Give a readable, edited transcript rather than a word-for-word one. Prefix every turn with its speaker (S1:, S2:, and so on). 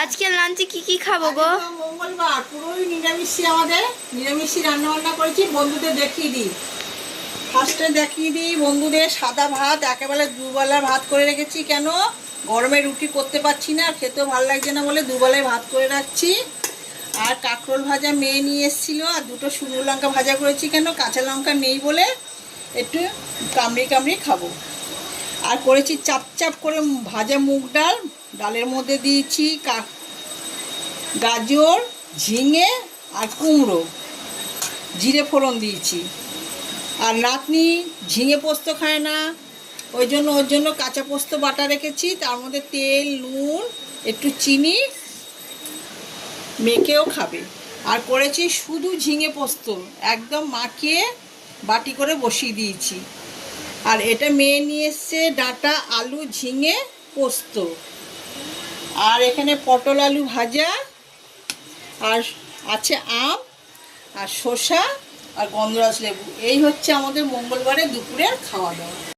S1: আজকে লাঞ্চে কি খাবো গো?
S2: মঙ্গলবার পুরোই নিরামিষই, আমাদের নিরামিষই রান্না বান্না করেছি। বন্ধুদের দেখিয়ে দিই, ফার্স্টে দেখিয়ে দিই বন্ধুদের সাদা ভাত, একেবারে দুবেলার ভাত করে রেখেছি। কেন গরমে রুটি করতে পারছি না, খেতেও ভালো লাগছে না বলে দুবেলায় ভাত করে রাখছি। আর কাঁকরোল ভাজা মেয়ে নিয়ে এসেছিলো, আর দুটো শুকনো লঙ্কা ভাজা করেছি, কেন কাঁচা লঙ্কা নেই বলে একটু কামড়ি কামড়ি খাবো। আর করেছি চাপ চাপ করে ভাজা মুগ ডাল, ডালের মধ্যে দিয়েছি গাজর, ঝিঙে আর কুমড়ো, জিরে ফোড়ন দিয়েছি। আর নাতনি ঝিঙে পোস্ত খায় না, ওর জন্য কাঁচা পোস্ত বাটা রেখেছি, তার মধ্যে তেল, নুন, একটু চিনি মেখেও খাবে। আর করেছি শুধু ঝিঙে পোস্ত, একদম মাখিয়ে বাটি করে বসিয়ে দিয়েছি। আর এটা মেয়ে নিয়ে এসছে ডাঁটা আলু ঝিঙে পোস্ত। আর এখানে পটল আলু ভাজা, আর আছে আম আর শসা আর গন্ধরাজ লেবু। এই হচ্ছে আমাদের মঙ্গলবারে দুপুরের খাওয়া দাওয়া।